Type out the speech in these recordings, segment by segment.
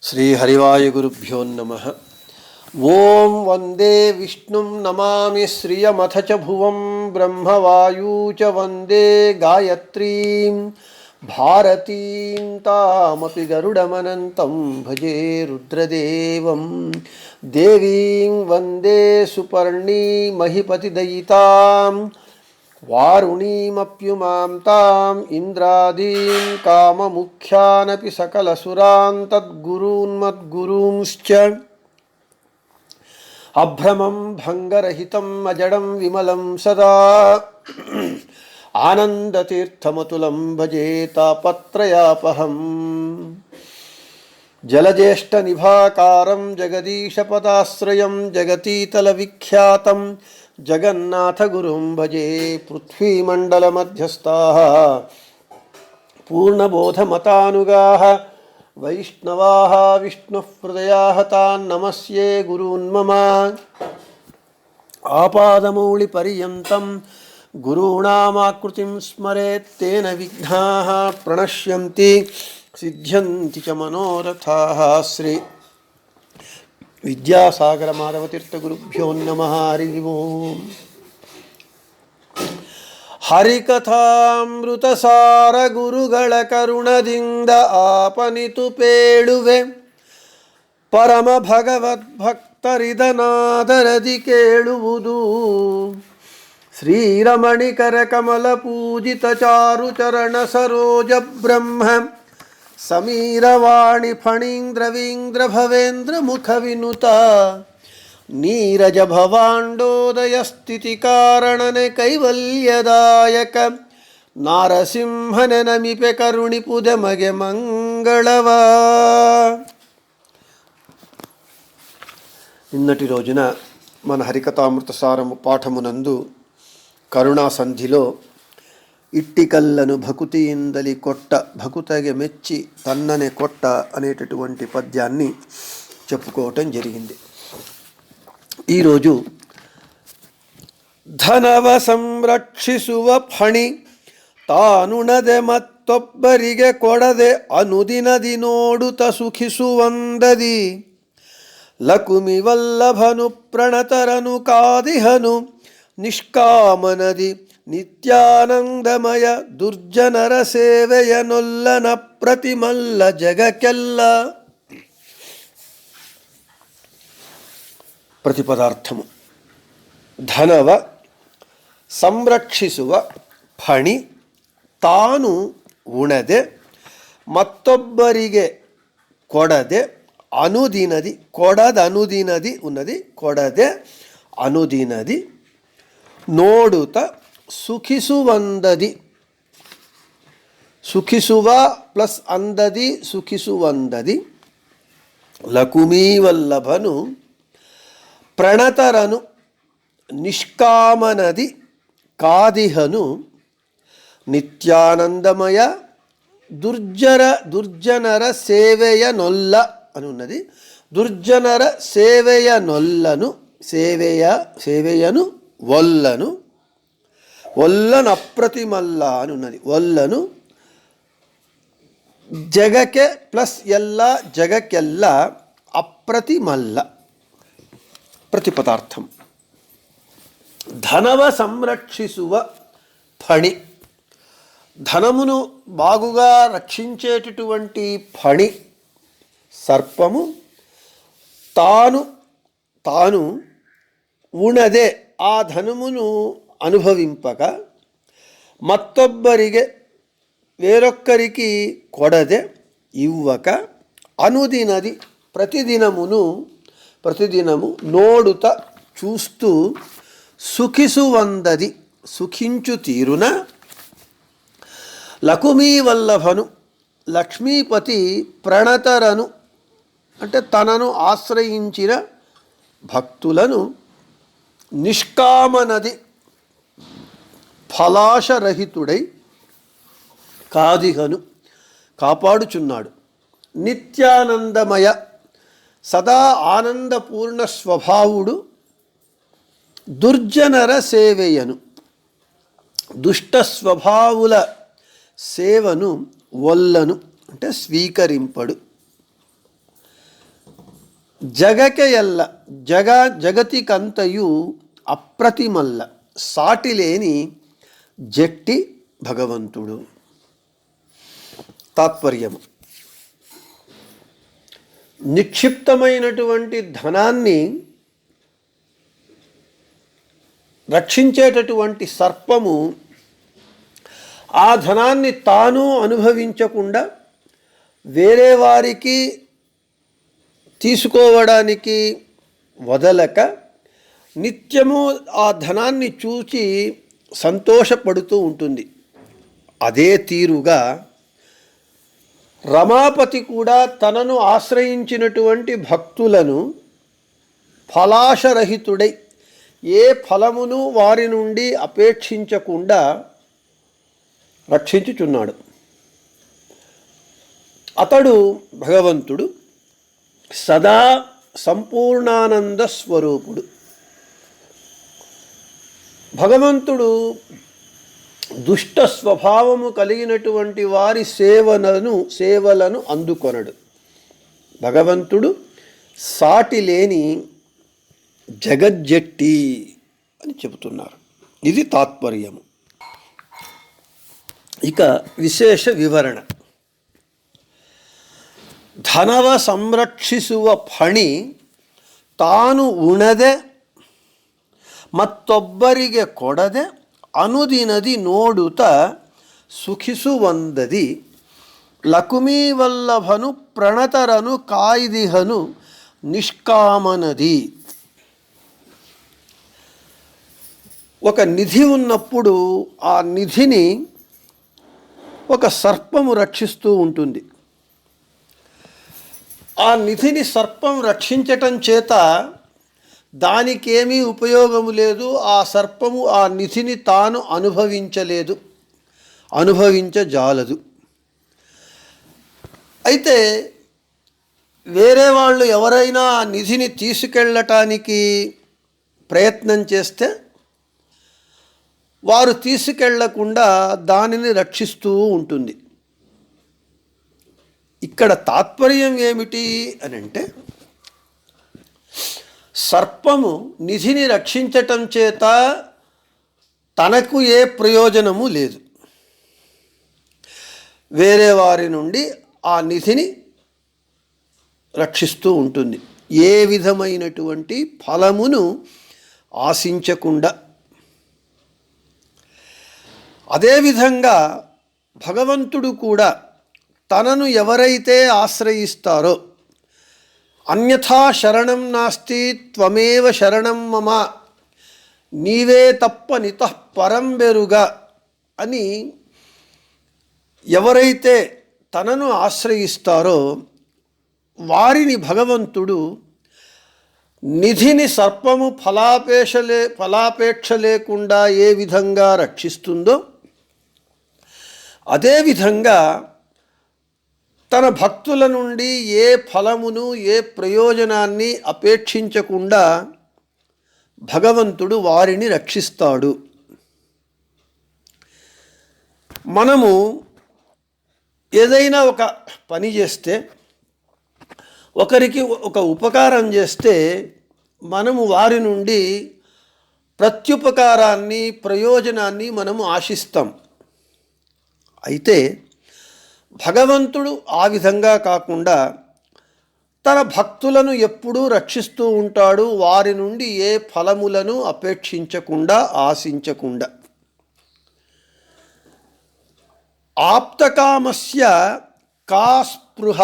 श्रीहरिवायुगुरुभ्यो नमः। ओं वंदे विष्णुं नमामि श्रियमथ च भुवं ब्रह्मवायू च वंदे गायत्रीं भारतीं तामपि गरुडमनन्तं भजे रुद्रदेवं देवीं वंदे सुपर्णी महिपतिदयितां वारुणीमप्युमां ताम् इंद्रादीं काममुख्यानपि सकलसुरान् तद्गुरून्मद्गुरूंश्च अभ्रमं भङ्गरहितम् अजडं विमलं सदा आनन्दतीर्थमतुलं भजे तापत्रयापहम् जलज्येष्ठनिभाकारं जगदीशपदाश्रयं जगतीतलविख्यातं जगन्नाथगुरुं भजे। पृथ्वीमण्डलमध्यस्थाः पूर्णबोधमतानुगाः वैष्णवाः विष्णुहृदयाः तान् नमस्ये गुरून्मम। आपादमौलिपर्यन्तं गुरूणामाकृतिं स्मरेत् तेन विघ्नाः प्रणश्यन्ति सिद्ध्यन्ति च मनोरथाः। श्री विद्यासागर माधवतीर्थगुरुभ्यो नमः। हरि ओं। ಹರಿಕಥಾಮೃತಸಾರ ಗುರುಗಳ ಕರುಣದಿಂದ ಆಪನಿತು ಪೇಳುವೆ ಪರಮ ಭಗವದ್ಭಕ್ತರಿದನಾದರದಿ ಕೇಳುವುದು ಶ್ರೀರಮಣಿಕರ ಕಮಲ ಪೂಜಿತ ಚಾರು ಚರಣ ಸರೋಜ ಬ್ರಹ್ಮ ಸಮೀರವಾಣಿ ಫಣೀಂದ್ರವೀಂದ್ರ ಭವೇಂದ್ರ ಮುಖ ವಿನುತ ನೀರಜ ಭವಾಂಡೋದಯ ಸ್ಥಿತಿ ಕಾರಣನೆ ಕೈವಲ್ಯದಾಯಕ ನಾರಸಿಂಹನೆ ನಮಿಪೆ ಕರುಣಿಪುದೆ ಮಗೆ ಮಂಗಳವ. నిన్నటి రోజున మన హరికథామృత సారము పాఠమునందు కరుణా సంధిలో ఇట్టికల్లను భకుతియిందలి కొట్ట భకుతగె మెచ్చి తన్ననే కొట్ట అనేటటువంటి పద్యాన్ని చెప్పుకోవటం జరిగింది. ఈరోజు ధనవ సంరక్షిಸುವ ಫಣಿ ತಾನುಣದೆ ಮತ್ತೊಬ್ಬರಿಗೆ ಕೊಡದೆ ಅನುದಿನದಿ ನೋಡುತ್ತ ಸುಖಿಸುವಂದದಿ ಲಕುಮಿ ವಲ್ಲಭನು ಪ್ರಣತರನು ಕಾದಿಹನು ನಿಷ್ಕಾಮನದಿ ನಿತ್ಯಾನಂದಮಯ ದುರ್ಜನರ ಸೇವೆಯನೊಲ್ಲನ ಪ್ರತಿಮಲ್ಲ ಜಗಕ್ಕೆಲ್ಲ. ಪ್ರತಿಪದಾರ್ಥము ಧನವ ಸಂರಕ್ಷಿಸುವ ಫಣಿ ತಾನು ಉಣದೆ ಮತ್ತೊಬ್ಬರಿಗೆ ಕೊಡದೆ ಅನುದಿನದಿ ಕೊಡದನುದಿನದಿ ಉನ್ನದಿ ಕೊಡದೆ ಅನುದಿನದಿ ನೋಡುತ್ತ ಸುಖಿಸುವಂದದಿ ಸುಖಿಸುವ ಪ್ಲಸ್ ಅಂದದಿ ಸುಖಿಸುವಂದದಿ ಲಕುಮೀವಲ್ಲಭನು ಪ್ರಣತರನು ನಿಷ್ಕಾಮನದಿ ಕಾದಿಹನು ನಿತ್ಯಾನಂದಮಯ ದುರ್ಜನರ ಸೇವೆಯನೊಲ್ಲ ಅನ್ನುన్నది. ದುರ್ಜನರ ಸೇವೆಯನೊಲ್ಲನು ಸೇವೆಯನು ಒಲ್ಲನು ಒಲ್ಲನು ಅಪ್ರತಿಮಲ್ಲ ಅನ್ನುన్నది. ಒಲ್ಲನು ಜಗಕ್ಕೆ ಪ್ಲಸ್ ಎಲ್ಲ ಜಗಕ್ಕೆಲ್ಲ ಅಪ್ರತಿಮಲ್ಲ. ప్రతిపదార్థం ధనవ సంరక్షిಸುవ ఫణి ధనమును బాగుగా రక్షించేటటువంటి ఫణి సర్పము తాను ఉణదే ఆ ధనమును అనుభవింపక మత్తొబ్బರಿಗೆ వేరొక్కరికి కొడదే ఇవ్వక అనుదినది ప్రతిదినము నోడుత చూస్తూ సుఖిసువందది సుఖించు తీరున లకుమీవల్లభను లక్ష్మీపతి ప్రణతరను అంటే తనను ఆశ్రయించిన భక్తులను నిష్కామనది ఫలాశరహితుడై కాదిహను కాపాడుచున్నాడు. నిత్యానందమయ సదా ఆనందపూర్ణ స్వభావుడు దుర్జనర సేవయను దుష్ట స్వభావుల సేవను వల్లను అంటే స్వీకరింపడు. జగక ఎల్ల జగతికంతయు అప్రతిమల్ల సాటిలేని జట్టి భగవంతుడు. తాత్పర్యము: నిక్షిప్తమైనటువంటి ధనాన్ని రక్షించేటటువంటి సర్పము ఆ ధనాన్ని తాను అనుభవించకుండా వేరే వారికి తీసుకోవడానికి వదలక నిత్యము ఆ ధనాన్ని చూచి సంతోషపడుతూ ఉంటుంది. అదే తీరుగా రమాపతి కూడా తనను ఆశ్రయించినటువంటి భక్తులను ఫలాశరహితుడై ఏ ఫలమును వారి నుండి అపేక్షించకుండా రక్షించుచున్నాడు. అతడు భగవంతుడు సదా సంపూర్ణానంద స్వరూపుడు. భగవంతుడు దుష్ట స్వభావము కలిగినటువంటి వారి సేవలను అందుకొనడు. భగవంతుడు సాటి లేని జగజ్జట్టి అని చెబుతున్నారు. ఇది తాత్పర్యము. ఇక విశేష వివరణ: ಧನವ ಸಂರಕ್ಷಿಸುವ ಫಣಿ ತಾನು ಉಣದೆ ಮತ್ತೊಬ್ಬರಿಗೆ ಕೊಡದೆ ಅನುದಿನದಿ ನೋಡುತ್ತ ಸುಖಿಸುವಂದದಿ ಲಕುಮೀವಲ್ಲಭನು ಪ್ರಣತರನು ಕಾಯ್ದಿಹನು నిష్కామనది. ఒక నిధి ఉన్నప్పుడు ఆ నిధిని ఒక సర్పము రక్షిస్తూ ఉంటుంది. ఆ నిధిని సర్పం రక్షించటం చేత దానికేమీ ఉపయోగము లేదు. ఆ సర్పము ఆ నిధిని తాను అనుభవించజాలదు. అయితే వేరే వాళ్ళు ఎవరైనా ఆ నిధిని తీసుకెళ్ళటానికి ప్రయత్నం చేస్తే వారు తీసుకెళ్లకుండా దానిని రక్షిస్తూ ఉంటుంది. ఇక్కడ తాత్పర్యం ఏమిటి అని అంటే, సర్పము నిధిని రక్షించటం చేత తనకు ఏ ప్రయోజనము లేదు. వేరే వారి నుండి ఆ నిధిని రక్షిస్తూ ఉంటుంది, ఏ విధమైనటువంటి ఫలమును ఆశించకుండా. అదేవిధంగా భగవంతుడు కూడా తనను ఎవరైతే ఆశ్రయిస్తారో, అన్యథా శరణం నాస్తి త్వమేవ శరణం మమ, నీవే తప్ప నితః పరం బెరుగా అని ఎవరైతే తనను ఆశ్రయిస్తారో వారిని భగవంతుడు నిధిని సర్పము ఫలాపేక్ష లేకుండా ఏ విధంగా రక్షిస్తుందో అదేవిధంగా తన భక్తుల నుండి ఏ ఫలమును ఏ ప్రయోజనాన్ని అపేక్షించకుండా భగవంతుడు వారిని రక్షిస్తాడు. మనము ఏదైనా ఒక పని చేస్తే, ఒకరికి ఒక ఉపకారం చేస్తే మనము వారి నుండి ప్రత్యుపకారాన్ని ప్రయోజనాన్ని మనము ఆశిస్తాం. అయితే భగవంతుడు ఆ విధంగా కాకుండా తన భక్తులను ఎప్పుడూ రక్షిస్తూ ఉంటాడు, వారి నుండి ఏ ఫలములను అపేక్షించకుండా ఆశించకుండా. ఆప్తకామస్య కా స్పృహ,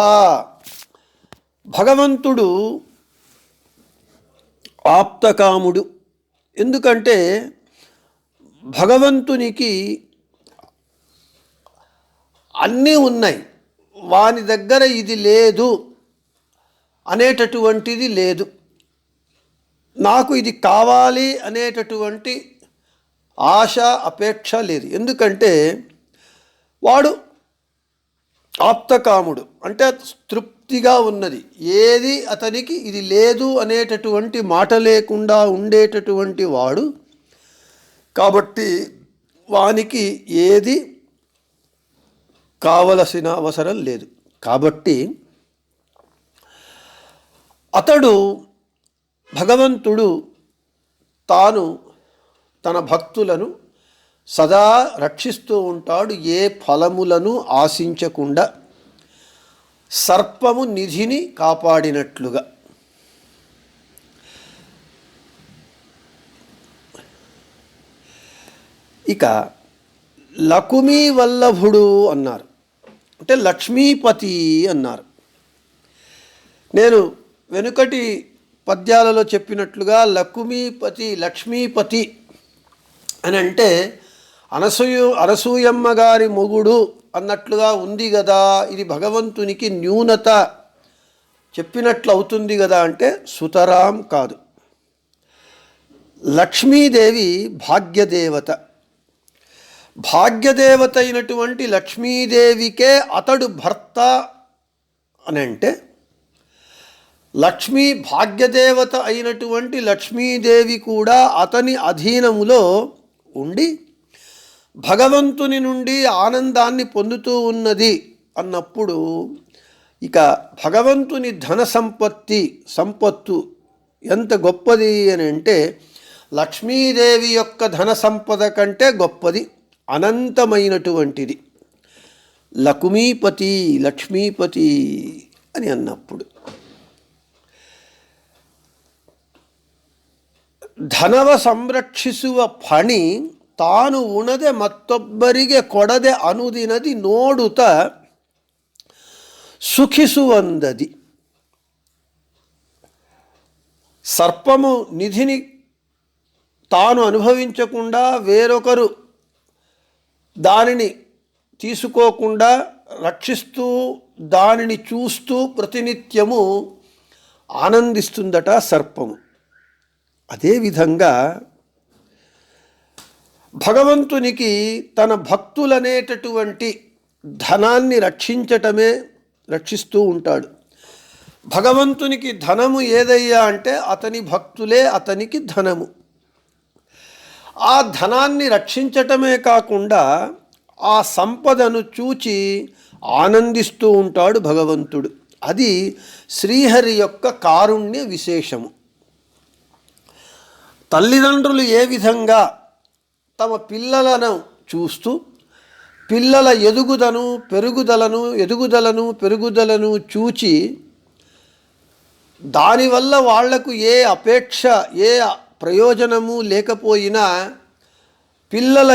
భగవంతుడు ఆప్తకాముడు. ఎందుకంటే భగవంతునికి అన్నీ ఉన్నాయి, వాని దగ్గర ఇది లేదు అనేటటువంటిది లేదు. నాకు ఇది కావాలి అనేటటువంటి ఆశ అపేక్ష లేదు. ఎందుకంటే వాడు ఆప్తకాముడు, అంటే తృప్తిగా ఉన్నది. ఏది అతనికి ఇది లేదు అనేటటువంటి మాట లేకుండా ఉండేటటువంటి వాడు. కాబట్టి వానికి ఏది కావలసిన అవసరం లేదు. కాబట్టి అతడు భగవంతుడు తాను తన భక్తులను సదా రక్షిస్తూ ఉంటాడు, ఏ ఫలములను ఆశించకుండా సర్పము నిధిని కాపాడినట్లుగా. ఇక లకుమీ వల్లభుడు అన్నారు, అంటే లక్ష్మీపతి అన్నారు. నేను వెనుకటి పద్యాలలో చెప్పినట్లుగా లక్ష్మీపతి అని అంటే అనసూయమ్మ గారి మొగుడు అన్నట్లుగా ఉంది కదా, ఇది భగవంతునికి న్యూనత చెప్పినట్లు అవుతుంది కదా అంటే సుతరాం కాదు. లక్ష్మీదేవి భాగ్యదేవత. భాగ్యదేవత అయినటువంటి లక్ష్మీదేవికే అతడు భర్త అని అంటే, లక్ష్మీ భాగ్యదేవత అయినటువంటి లక్ష్మీదేవి కూడా అతని అధీనములో ఉండి భగవంతుని నుండి ఆనందాన్ని పొందుతూ ఉన్నది అన్నప్పుడు, ఇక భగవంతుని ధన సంపత్తు ఎంత గొప్పది అని అంటే, లక్ష్మీదేవి యొక్క ధన సంపద కంటే గొప్పది, అనంతమైనటువంటిది. లక్ష్మీపతి అని అన్నప్పుడు ಧನವ ಸಂರಕ್ಷಿಸುವ ಫಣಿ ತಾನು ಉಣದೆ ಮತ್ತೊಬ್ಬರಿಗೆ ಕೊಡದೆ ಅನುದಿನದಿ ನೋಡುತ್ತ సుఖిసువందది. సర్పము నిధిని తాను అనుభవించకుండా వేరొకరు దానిని తీసుకోకుండా రక్షిస్తూ దానిని చూస్తూ ప్రతినిత్యము ఆనందిస్తుందట సర్పము. అదేవిధంగా భగవంతునికి తన భక్తులనేటటువంటి ధనాన్ని రక్షిస్తూ ఉంటాడు. భగవంతునికి ధనము ఏదయ్యా అంటే అతని భక్తులే అతనికి ధనము. ఆ ధనాన్ని రక్షించటమే కాకుండా ఆ సంపదను చూచి ఆనందిస్తూ ఉంటాడు భగవంతుడు. అది శ్రీహరి యొక్క కారుణ్య విశేషము. తల్లిదండ్రులు ఏ విధంగా తమ పిల్లలను చూస్తూ పిల్లల పెరుగుదలను చూచి దానివల్ల వాళ్లకు ఏ అపేక్ష ఏ ప్రయోజనము లేకపోయినా పిల్లల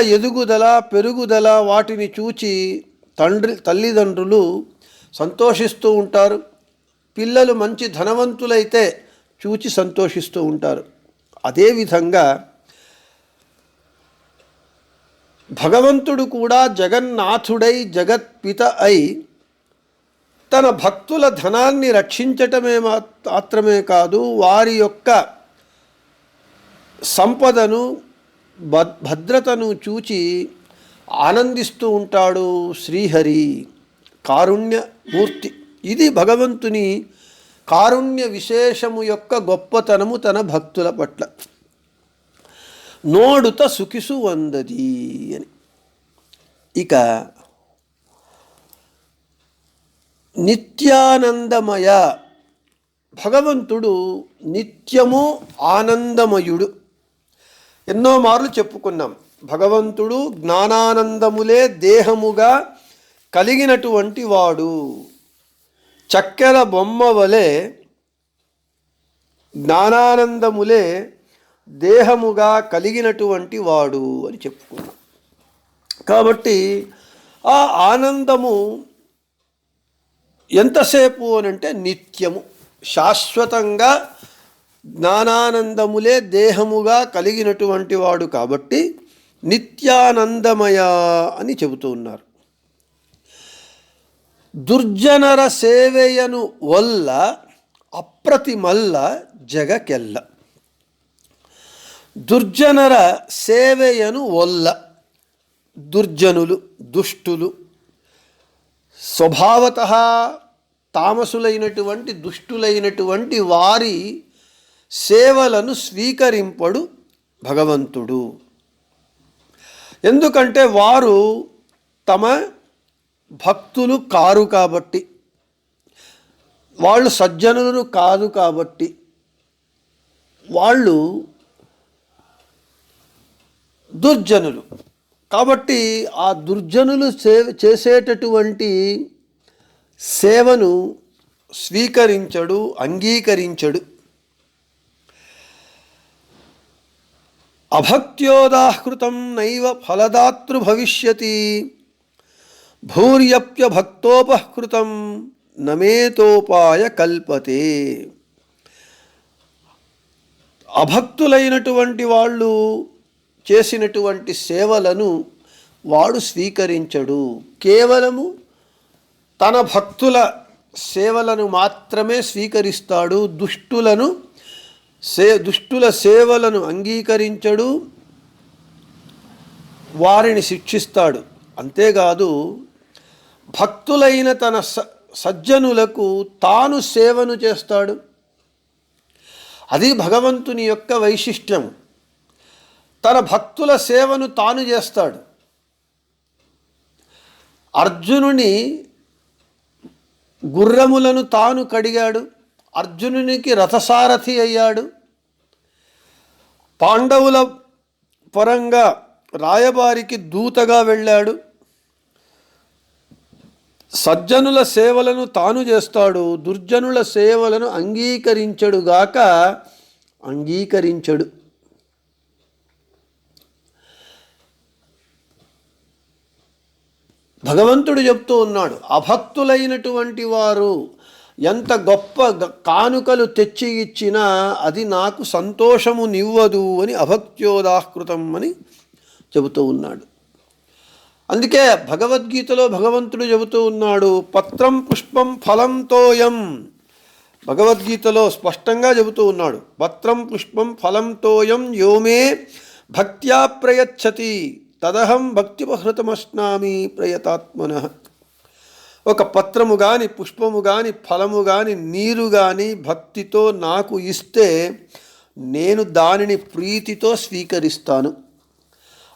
పెరుగుదల వాటిని చూచి తల్లిదండ్రులు సంతోషిస్తూ ఉంటారు. పిల్లలు మంచి ధనవంతులైతే చూచి సంతోషిస్తూ ఉంటారు. అదేవిధంగా భగవంతుడు కూడా జగన్నాథుడై జగత్పిత అయి తన భక్తుల ధనాన్ని రక్షించటమే మాత్రమే కాదు, వారి యొక్క సంపదను భద్రతను చూచి ఆనందిస్తూ ఉంటాడు శ్రీహరి. కారుణ్యమూర్తి. ఇది భగవంతుని కారుణ్య విశేషము యొక్క గొప్పతనము తన భక్తుల పట్ల. నోడుత సుఖిసువందది అని. ఇక నిత్యానందమయ. భగవంతుడు నిత్యము ఆనందమయుడు. ఎన్నో మార్లు చెప్పుకున్నాం. భగవంతుడు జ్ఞానానందములే దేహముగా కలిగినటువంటి వాడు. చక్కెర బొమ్మ వలె జ్ఞానానందములే దేహముగా కలిగినటువంటి వాడు అని చెప్పుకున్నాం. కాబట్టి ఆ ఆనందము ఎంతసేపు అనంటే నిత్యము, శాశ్వతంగా జ్ఞానానందములే దేహముగా కలిగినటువంటి వాడు కాబట్టి నిత్యానందమయ అని చెబుతూ ఉన్నారు. దుర్జనర సేవెయను వల్ల అప్రతిమల్ల జగకెల్ల. దుర్జనర సేవెయను వల్ల, దుర్జనులు దుష్టులు స్వభావత తామసులైనటువంటి దుష్టులైనటువంటి వారి సేవలను స్వీకరింపడు భగవంతుడు. ఎందుకంటే వారు తమ భక్తులు కారు కాబట్టి. వాళ్ళు సజ్జనులు కాదు కాబట్టి వాళ్ళు దుర్జనులు. కాబట్టి ఆ దుర్జనులు చేసేటటువంటి సేవను స్వీకరించడు, అంగీకరించడు. అభక్త్యోదాహృతం నైవ ఫలదాతృ భవిష్యతి భూర్యప్యభక్తోపహృతం నమేతోపాయ కల్పతే. అభక్తులైనటువంటి వాళ్ళు చేసినటువంటి సేవలను వాడు స్వీకరించడు. కేవలము తన భక్తుల సేవలను మాత్రమే స్వీకరిస్తాడు. దుష్టుల సేవలను అంగీకరించడు, వారిని శిక్షిస్తాడు. అంతేకాదు భక్తులైన తన సజ్జనులకు తాను సేవను చేస్తాడు. అది భగవంతుని యొక్క వైశిష్ట్యం. తన భక్తుల సేవను తాను చేస్తాడు. అర్జునుని గుర్రములను తాను కడిగాడు, అర్జునునికి రథసారథి అయ్యాడు. పాండవుల పరంగా రాయబారికి దూతగా వెళ్ళాడు. సజ్జనుల సేవలను తాను చేస్తాడు, దుర్జనుల సేవలను అంగీకరించడుగాక అంగీకరించడు. భగవంతుడు చెప్తూ ఉన్నాడు, అభక్తులైనటువంటి వారు ఎంత గొప్ప కానుకలు తెచ్చి ఇచ్చినా అది నాకు సంతోషము నివ్వదు అని అభక్త్యోదాహృతం అని చెబుతూ ఉన్నాడు. అందుకే భగవద్గీతలో భగవంతుడు చెబుతూ ఉన్నాడు, పత్రం పుష్పం ఫలం తోయం. భగవద్గీతలో స్పష్టంగా చెబుతూ ఉన్నాడు, పత్రం పుష్పం ఫలం తోయం యోమే భక్త్యా ప్రయచ్చతి తదహం భక్తిపహృతమశ్నామి ప్రయతాత్మనః. ఒక పత్రము కానీ, పుష్పము కానీ, ఫలము కానీ, నీరు కానీ భక్తితో నాకు ఇస్తే నేను దానిని ప్రీతితో స్వీకరిస్తాను.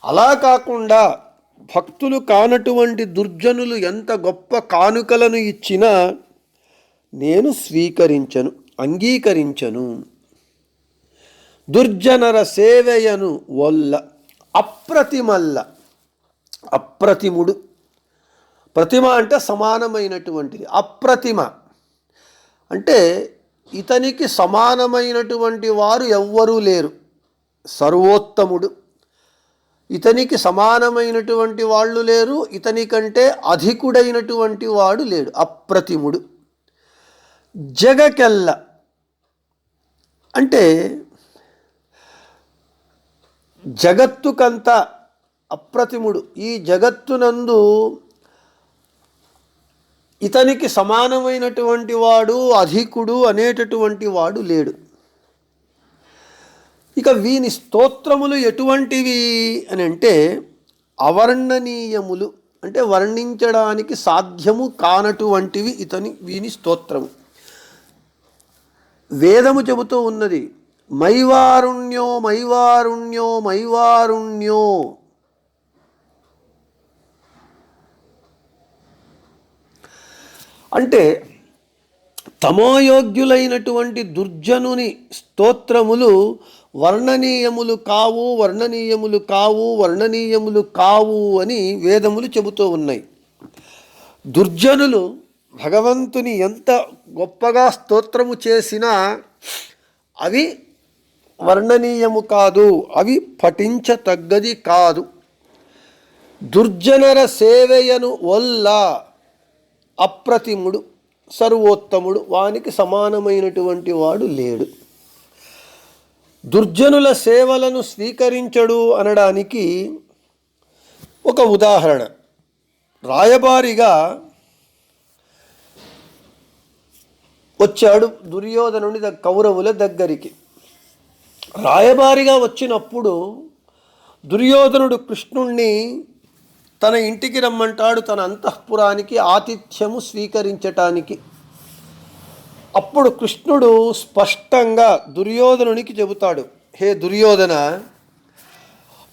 అలా కాకుండా భక్తులు కానటువంటి దుర్జనులు ఎంత గొప్ప కానుకలను ఇచ్చినా నేను స్వీకరించను, అంగీకరించను. దుర్జనర సేవయను వల్ల అప్రతిమల్ల. అప్రతిముడు, ప్రతిమ అంటే సమానమైనటువంటిది. అప్రతిమ అంటే ఇతనికి సమానమైనటువంటి వారు ఎవ్వరూ లేరు. సర్వోత్తముడు, ఇతనికి సమానమైనటువంటి వాళ్ళు లేరు, ఇతని కంటే అధికుడైనటువంటి వాడు లేడు. అప్రతిముడు. జగకెల్ల అంటే జగత్తుకంత అప్రతిముడు. ఈ జగత్తునందు ఇతనికి సమానమైనటువంటి వాడు, అధికుడు అనేటటువంటి వాడు లేడు. ఇక వీని స్తోత్రములు ఎటువంటివి అని అంటే అవర్ణనీయములు, అంటే వర్ణించడానికి సాధ్యము కానటువంటివి వీని స్తోత్రము. వేదము చెబుతూ ఉన్నది, మైవారుణ్యో మైవారుణ్యో మైవారుణ్యో. అంటే తమోయోగ్యులైనటువంటి దుర్జనుని స్తోత్రములు వర్ణనీయములు కావు, వర్ణనీయములు కావు, వర్ణనీయములు కావు అని వేదములు చెబుతూ ఉన్నాయి. దుర్జనులు భగవంతుని ఎంత గొప్పగా స్తోత్రము చేసినా అవి వర్ణనీయము కాదు, అవి పఠించతగ్గది కాదు. దుర్జనర సేవయను వల్ల అప్రతిముడు, సర్వోత్తముడు, వానికి సమానమైనటువంటి వాడు లేడు. దుర్జనుల సేవలను స్వీకరించడు అనడానికి ఒక ఉదాహరణ. రాయబారిగా వచ్చాడు దుర్యోధనుని కౌరవుల దగ్గరికి. రాయబారిగా వచ్చినప్పుడు దుర్యోధనుడు కృష్ణుణ్ణి తన ఇంటికి రమ్మంటాడు, తన అంతఃపురానికి ఆతిథ్యము స్వీకరించటానికి. అప్పుడు కృష్ణుడు స్పష్టంగా దుర్యోధనునికి చెబుతాడు, హే దుర్యోధన,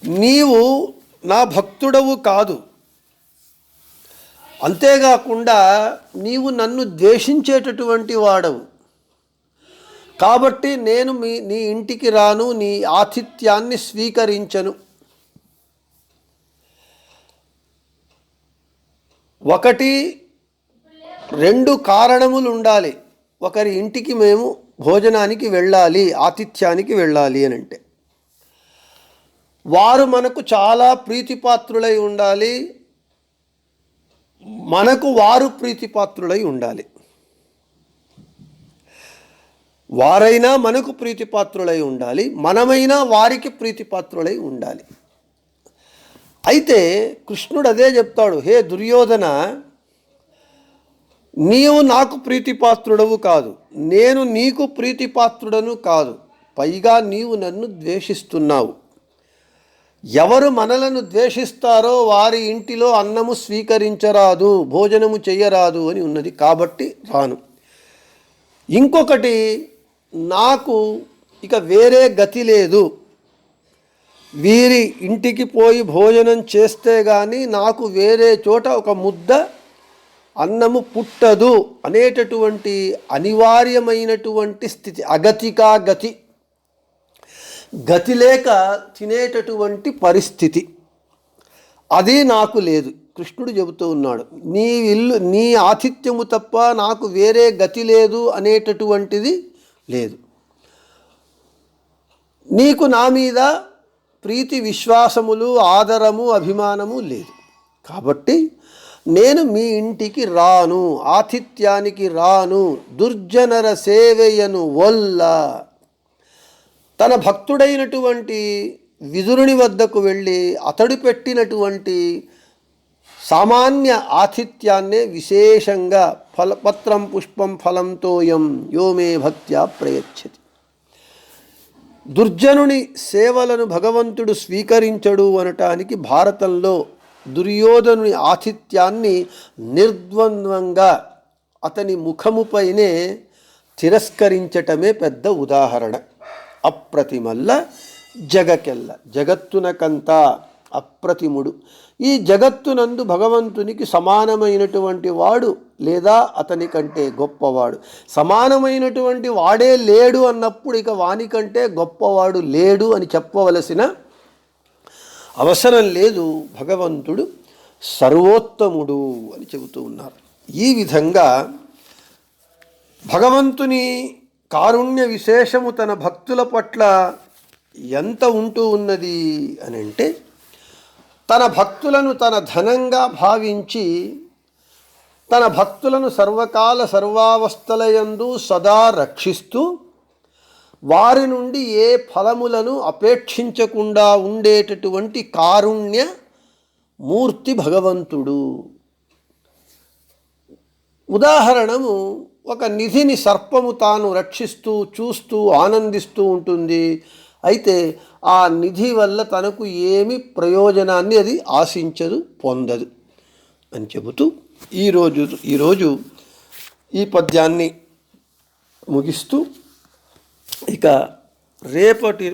నీవు నా భక్తుడవు కాదు, అంతేకాకుండా నీవు నన్ను ద్వేషించేటటువంటి వాడవు, కాబట్టి నేను నీ ఇంటికి రాను, నీ ఆతిథ్యాన్ని స్వీకరించను. ఒకటి రెండు కారణములు ఉండాలి. ఒకరి ఇంటికి మేము భోజనానికి వెళ్ళాలి, ఆతిథ్యానికి వెళ్ళాలి అని అంటే వారు మనకు చాలా ప్రీతిపాత్రులై ఉండాలి, మనకు వారు ప్రీతిపాత్రులై ఉండాలి. వారైనా మనకు ప్రీతిపాత్రులై ఉండాలి, మనమైనా వారికి ప్రీతిపాత్రులై ఉండాలి. అయితే కృష్ణుడు అదే చెప్తాడు, హే దుర్యోధన, నీవు నాకు ప్రీతిపాత్రుడవు కాదు, నేను నీకు ప్రీతిపాత్రుడను కాదు, పైగా నీవు నన్ను ద్వేషిస్తున్నావు. ఎవరు మనలను ద్వేషిస్తారో వారి ఇంటిలో అన్నము స్వీకరించరాదు, భోజనము చెయ్యరాదు అని ఉన్నది, కాబట్టి రాను. ఇంకొకటి, నాకు ఇక వేరే గతి లేదు, వీరి ఇంటికి పోయి భోజనం చేస్తే కానీ నాకు వేరే చోట ఒక ముద్ద అన్నము పుట్టదు అనేటటువంటి అనివార్యమైనటువంటి స్థితి, అగతికా గతి, గతి లేక తినేటటువంటి పరిస్థితి, అది నాకు లేదు. కృష్ణుడు చెబుతూ ఉన్నాడు, నీ ఆతిథ్యము తప్ప నాకు వేరే గతి లేదు అనేటటువంటిది లేదు. నీకు నా మీద ప్రీతి విశ్వాసములు, ఆదరము, అభిమానము లేదు, కాబట్టి నేను మీ ఇంటికి రాను, ఆతిథ్యానికి రాను. దుర్జనర సేవయను వల్ల, తన భక్తుడైనటువంటి విదురుని వద్దకు వెళ్ళి అతడు పెట్టినటువంటి సామాన్య ఆతిథ్యాన్నే విశేషంగా పత్రం పుష్పం ఫలం తోయం యో మే భక్త్యా ప్రయచ్చతి. దుర్జనుని సేవలను భగవంతుడు స్వీకరించడు అనటానికి భారతంలో దుర్యోధనుని ఆతిథ్యాన్ని నిర్ద్వంద్వంగా అతని ముఖముపైనే తిరస్కరించటమే పెద్ద ఉదాహరణ. అప్రతిమల్ల జగకెల్ల, జగత్తునకంతా అప్రతిముడు. ఈ జగత్తునందు భగవంతునికి సమానమైనటువంటి వాడు లేదా అతని కంటే గొప్పవాడు, సమానమైనటువంటి వాడే లేడు అన్నప్పుడు ఇక వానికంటే గొప్పవాడు లేడు అని చెప్పవలసిన అవసరం లేదు. భగవంతుడు సర్వోత్తముడు అని చెబుతూ ఉన్నారు. ఈ విధంగా భగవంతుని కారుణ్య విశేషము తన భక్తుల పట్ల ఎంత ఉంటూ ఉన్నది అని అంటే, తన భక్తులను తన ధనంగా భావించి తన భక్తులను సర్వకాల సర్వావస్థలయందు సదా రక్షిస్తూ వారి నుండి ఏ ఫలములను అపేక్షించకుండా ఉండేటటువంటి కారుణ్య మూర్తి భగవంతుడు. ఉదాహరణము, ఒక నిధిని సర్పము తాను రక్షిస్తూ చూస్తూ ఆనందిస్తూ ఉంటుంది, అయితే ఆ నిధి వల్ల తనకు ఏమి ప్రయోజనాన్ని అది ఆశించదు, పొందదు అని చెబుతూ ఈరోజు ఈ పద్యాన్ని ముగిస్తూ ఇక రేపటి